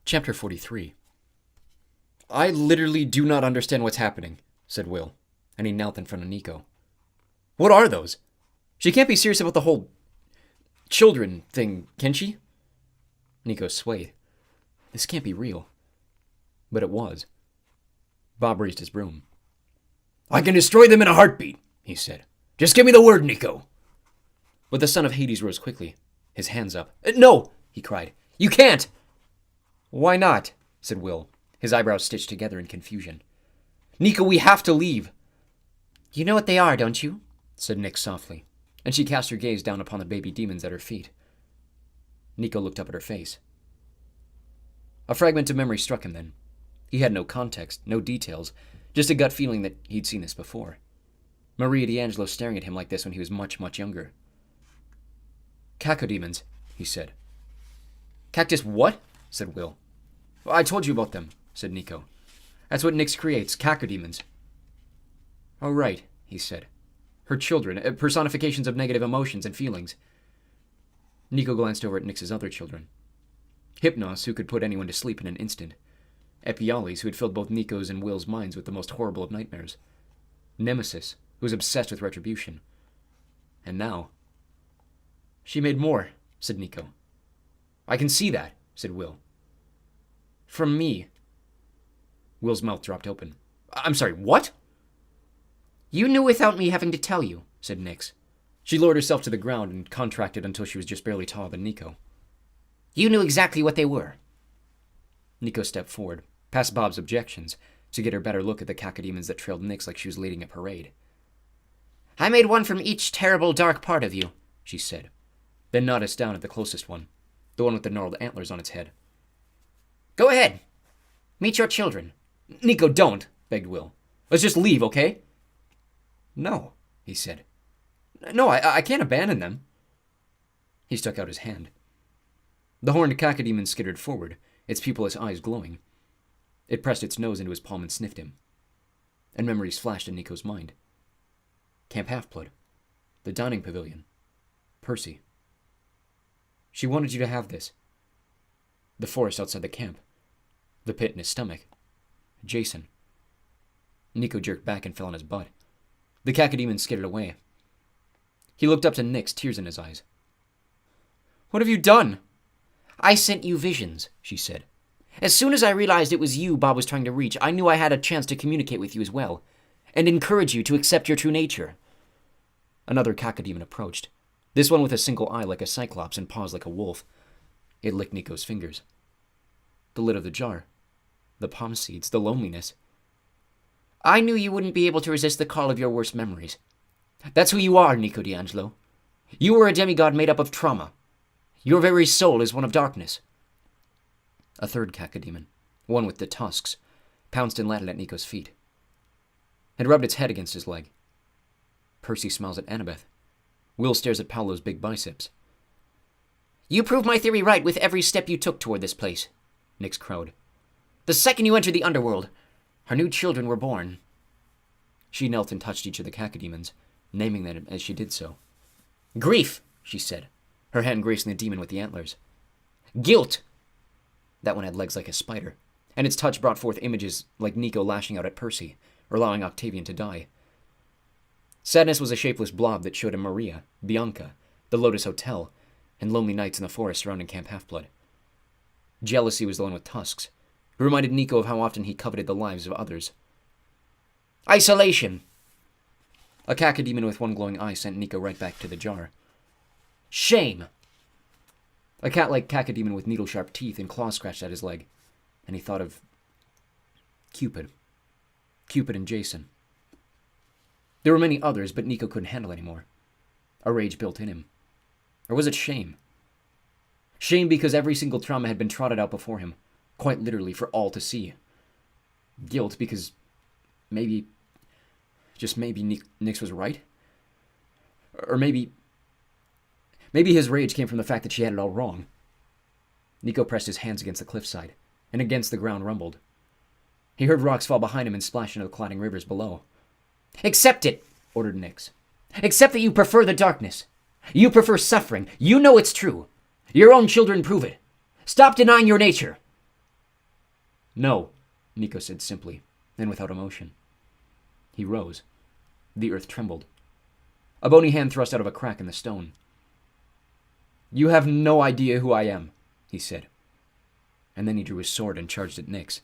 Chapter 43. I literally do not understand what's happening, said Will, and he knelt in front of Nico. What are those? She can't be serious about the whole children thing, can she? Nico swayed. This can't be real. But it was. Bob raised his broom. I can destroy them in a heartbeat, he said. Just give me the word, Nico. But the son of Hades rose quickly, his hands up. No, he cried. You can't! Why not? Said Will, his eyebrows stitched together in confusion. Nico, we have to leave. You know what they are, don't you? Said Nyx softly, and she cast her gaze down upon the baby demons at her feet. Nico looked up at her face. A fragment of memory struck him then. He had no context, no details, just a gut feeling that he'd seen this before. Maria D'Angelo staring at him like this when he was much, much younger. Cacodemons, he said. Cactus what? Said Will. I told you about them, said Nico. That's what Nyx creates, cacodemons. Oh, right, he said. Her children, personifications of negative emotions and feelings. Nico glanced over at Nyx's other children. Hypnos, who could put anyone to sleep in an instant. Epiales, who had filled both Nico's and Will's minds with the most horrible of nightmares. Nemesis, who was obsessed with retribution. And now... She made more, said Nico. I can see that, said Will. From me. Will's mouth dropped open. I'm sorry, what? You knew without me having to tell you, said Nyx. She lowered herself to the ground and contracted until she was just barely taller than Nico. You knew exactly what they were. Nico stepped forward, past Bob's objections, to get her better look at the cacodemons that trailed Nyx like she was leading a parade. I made one from each terrible dark part of you, she said, then nodded down at the closest one, the one with the gnarled antlers on its head. Go ahead. Meet your children. Nico, don't, begged Will. Let's just leave, okay? No, he said. No, I can't abandon them. He stuck out his hand. The horned cacodemon skittered forward, its pupilless eyes glowing. It pressed its nose into his palm and sniffed him. And memories flashed in Nico's mind. Camp Half-Blood. The dining pavilion. Percy. She wanted you to have this. The forest outside the camp. The pit in his stomach. Jason. Nico jerked back and fell on his butt. The cacodemon skittered away. He looked up to Nyx, tears in his eyes. What have you done? I sent you visions, she said. As soon as I realized it was you Bob was trying to reach, I knew I had a chance to communicate with you as well, and encourage you to accept your true nature. Another cacodemon approached, this one with a single eye like a cyclops and paws like a wolf. It licked Nico's fingers. The lid of the jar. The palm seeds, the loneliness. I knew you wouldn't be able to resist the call of your worst memories. That's who you are, Nico D'Angelo. You were a demigod made up of trauma. Your very soul is one of darkness. A third cacodemon, one with the tusks, pounced and landed at Nico's feet. It rubbed its head against his leg. Percy smiles at Annabeth. Will stares at Paolo's big biceps. You proved my theory right with every step you took toward this place, Nyx crowed. The second you entered the underworld, our new children were born. She knelt and touched each of the cacodemons, naming them as she did so. Grief, she said, her hand gracing the demon with the antlers. Guilt. That one had legs like a spider, and its touch brought forth images like Nico lashing out at Percy, or allowing Octavian to die. Sadness was a shapeless blob that showed him Maria, Bianca, the Lotus Hotel, and lonely nights in the forest surrounding Camp Half-Blood. Jealousy was the one with tusks, who reminded Nico of how often he coveted the lives of others. Isolation. A cacodemon with one glowing eye sent Nico right back to the jar. Shame. A cat-like cacodemon with needle-sharp teeth and claws scratched at his leg, and he thought of Cupid. Cupid and Jason. There were many others, but Nico couldn't handle anymore. A rage built in him. Or was it shame? Shame because every single trauma had been trotted out before him, quite literally for all to see. Guilt because maybe, just maybe, Nyx was right? Or maybe his rage came from the fact that she had it all wrong. Nico pressed his hands against the cliffside, and against the ground rumbled. He heard rocks fall behind him and splash into the clotting rivers below. Accept it, ordered Nyx. Accept that you prefer the darkness. You prefer suffering. You know it's true. Your own children prove it. Stop denying your nature. No, Nico said simply, and without emotion. He rose. The earth trembled. A bony hand thrust out of a crack in the stone. You have no idea who I am, he said. And then he drew his sword and charged at Nyx.